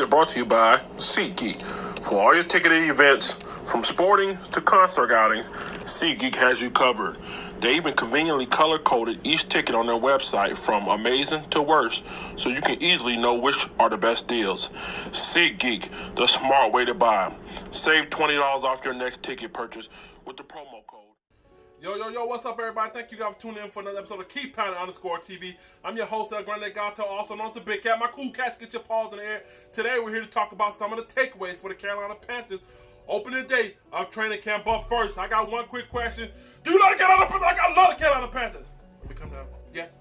brought to you by SeatGeek. For all your ticketed events, from sporting to concert outings, SeatGeek has you covered. They even conveniently color-coded each ticket on their website from amazing to worst, so you can easily know which are the best deals. SeatGeek, the smart way to buy. Save $20 off your next ticket purchase with the promo code. Yo, what's up, everybody? Thank you guys for tuning in for another episode of _TV. I'm your host, Grande, Gato, also known as TheBigKatt. My cool cats, get your paws in the air. Today, we're here to talk about some of the takeaways for the Carolina Panthers opening day of training camp. But first, I got one quick question. Do you like the Carolina Panthers? I love the Carolina Panthers. Let me come down. Yes,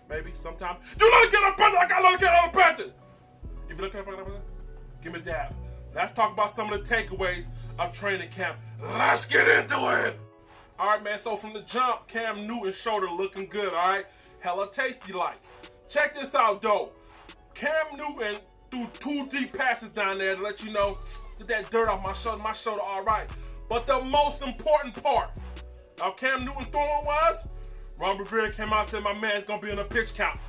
maybe, sometime. Do you like the Carolina Panthers? I love the Carolina Panthers. If you look at the Carolina Panthers, give me a dab. Let's talk about some of the takeaways of training camp. Let's get into it. All right, man, so from the jump, Cam Newton's shoulder looking good, all right? Hella tasty-like. Check this out, though. Cam Newton threw 2 deep passes down there to let you know, get that dirt off my shoulder, all right. But the most important part of Cam Newton throwing was, Ron Rivera came out and said, my man's going to be in a pitch count.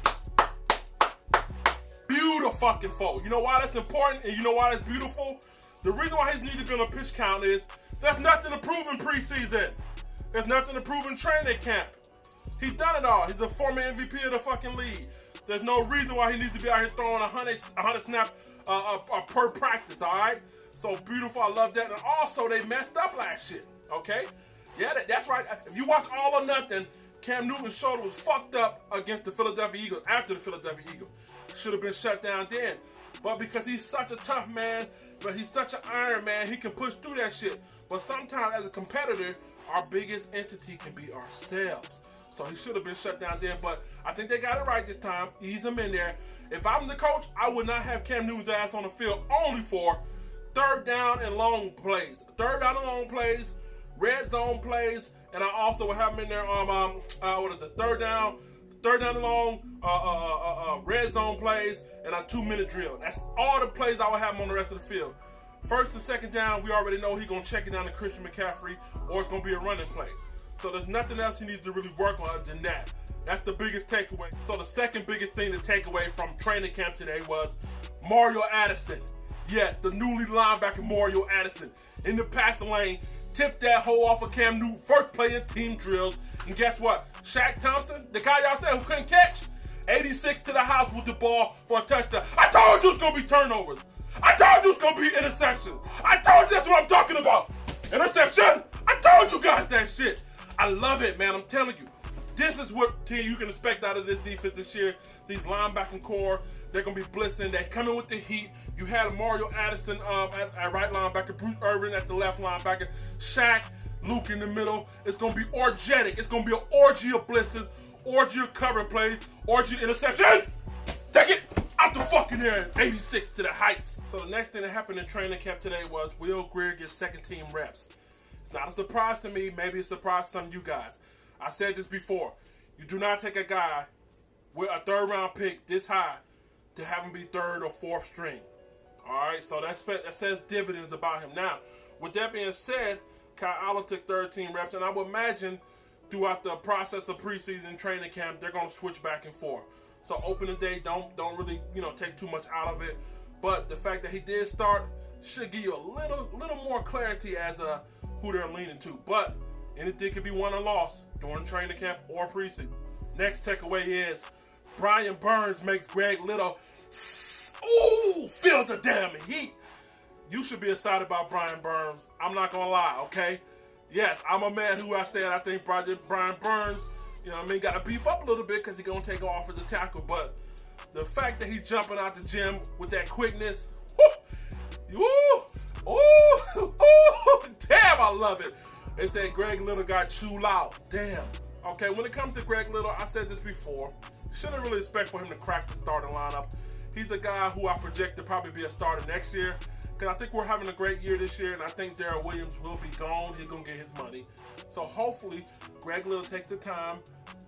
Beautiful. You know why that's important and you know why that's beautiful? The reason why he's needed to be on a pitch count is there's nothing to prove in preseason. There's nothing to prove in training camp. He's done it all. He's a former MVP of the fucking league. There's no reason why he needs to be out here throwing 100 snaps per practice, all right? So beautiful. I love that. And also, they messed up last year, okay? Yeah, that's right. If you watch All or Nothing, Cam Newton's shoulder was fucked up against the Philadelphia Eagles, after the Philadelphia Eagles. Should have been shut down then. But because he's such a tough man, but he's such an Iron Man, he can push through that shit. But sometimes as a competitor, our biggest entity can be ourselves. So he should have been shut down then, but I think they got it right this time. Ease him in there. If I'm the coach, I would not have Cam Newton's ass on the field only for third down and long plays. Third down and long plays, red zone plays, and I also would have him in there on, third down and long, red zone plays, and a 2-minute drill. That's all the plays I would have him on the rest of the field. First and second down, we already know he's going to check it down to Christian McCaffrey, or it's going to be a running play. So there's nothing else he needs to really work on other than that. That's the biggest takeaway. So the second biggest thing to take away from training camp today was Mario Addison. Yes, the newly linebacker Mario Addison in the passing lane, tipped that hole off of Cam Newton, first play in team drills. And guess what? Shaq Thompson, the guy y'all said who couldn't catch, 86 to the house with the ball for a touchdown. I told you it's going to be turnovers. I told you it's going to be interception. I told you that's what I'm talking about. Interception. I told you guys that shit. I love it, man. I'm telling you. This is what you can expect out of this defense this year. These linebacking core, they're going to be blitzing. They're coming with the heat. You had Mario Addison at right linebacker, Bruce Irvin at the left linebacker, Shaq, Luke in the middle. It's going to be orgetic. It's going to be an orgy of blitzes, orgy of cover plays, orgy of interceptions. Take it out the fucking air. 86 to the heights. So the next thing that happened in training camp today was Will Grier gets second team reps. It's not a surprise to me. Maybe it's a surprise to some of you guys. I said this before. You do not take a guy with a third round pick this high to have him be third or fourth string. All right, so that says dividends about him. Now, with that being said, Kyle Allen took third team reps, and I would imagine throughout the process of preseason training camp, they're going to switch back and forth. So opening day, don't really take too much out of it. But the fact that he did start should give you a little more clarity as who they're leaning to. But anything could be won or lost during training camp or preseason. Next takeaway is Brian Burns makes Greg Little feel the damn heat. You should be excited about Brian Burns. I'm not gonna lie, okay? Yes, I'm a man who I think Brian Burns, got to beef up a little bit because he's gonna take off as a tackle. But the fact that he's jumping out the gym with that quickness, damn, I love it. They said Greg Little got chewed out. Damn. Okay, when it comes to Greg Little, I said this before. Shouldn't really expect for him to crack the starting lineup. He's a guy who I project to probably be a starter next year. Because I think we're having a great year this year, and I think Darrell Williams will be gone. He's going to get his money. So hopefully, Greg Little takes the time,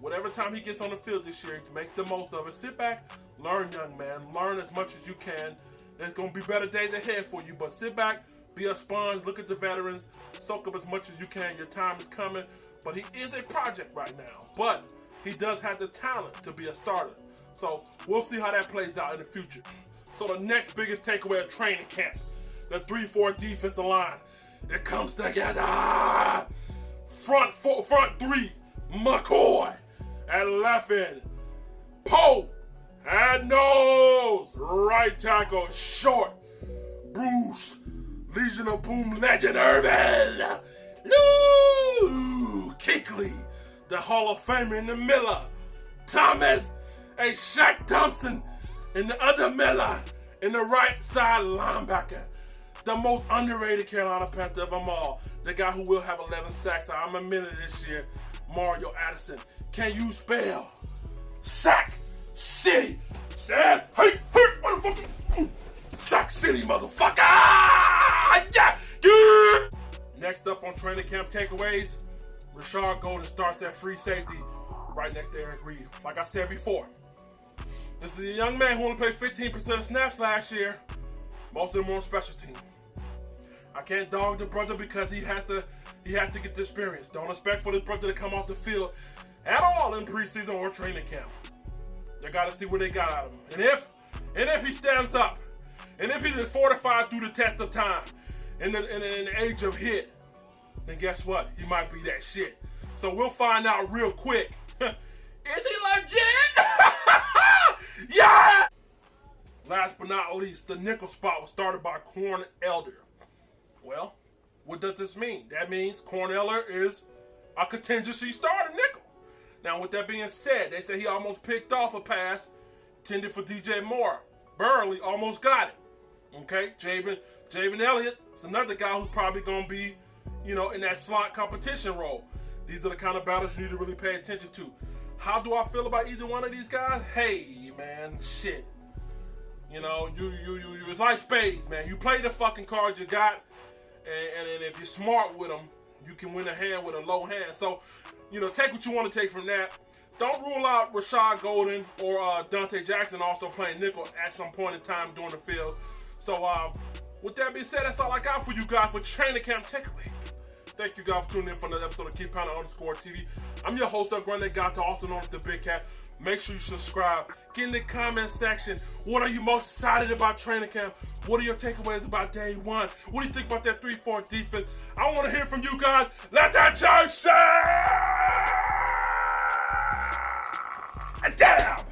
whatever time he gets on the field this year, makes the most of it. Sit back, learn, young man. Learn as much as you can. There's going to be better days ahead for you, but sit back, be a sponge, look at the veterans, soak up as much as you can. Your time is coming, but he is a project right now. But he does have the talent to be a starter. So we'll see how that plays out in the future. So the next biggest takeaway of training camp, the 3-4 defensive line, it comes together. Front three, McCoy at left end. Poe at nose. Right tackle, Short. Bruce, Legion of Boom legend Irvin. Kuechly, the Hall of Famer in the Miller. Thomas, Shaq Thompson, and the other Miller in the right side linebacker. The most underrated Carolina Panther of them all. The guy who will have 11 sacks. I'm a minute this year. Mario Addison. Can you spell Sack City? Hey, motherfucker. Sack City, motherfucker. Yeah. Next up on training camp takeaways, Rashard Golden starts at free safety right next to Eric Reed. Like I said before, this is a young man who only played 15% of snaps last year. Most of them were on special teams. I can't dog the brother because he has to get the experience. Don't expect for this brother to come off the field at all in preseason or training camp. They got to see what they got out of him. And if he stands up, and if he's fortified through the test of time, in the age of hit, then guess what? He might be that shit. So we'll find out real quick. Is he legit? Yeah! Last but not least, the nickel spot was started by Corn Elder. Well, what does this mean? That means Corn Elder is a contingency starter nickel. Now, with that being said, they say he almost picked off a pass intended for DJ Moore. Burley almost got it. Okay, Javen Elliott is another guy who's probably going to be, in that slot competition role. These are the kind of battles you need to really pay attention to. How do I feel about either one of these guys? Hey, man, shit. You it's like spades, man. You play the fucking cards you got, and if you're smart with them, you can win a hand with a low hand. So, take what you want to take from that. Don't rule out Rashard Golden or Dante Jackson also playing nickel at some point in time during the field. So, with that being said, that's all I got for you guys for training camp takeaway. Thank you guys for tuning in for another episode of KeepPounding_TV. I'm your host, Grande, Gato, also known as TheBigKatt. Make sure you subscribe. Get in the comment section. What are you most excited about training camp? What are your takeaways about day one? What do you think about that 3-4 defense? I want to hear from you guys. Let that church say! Damn!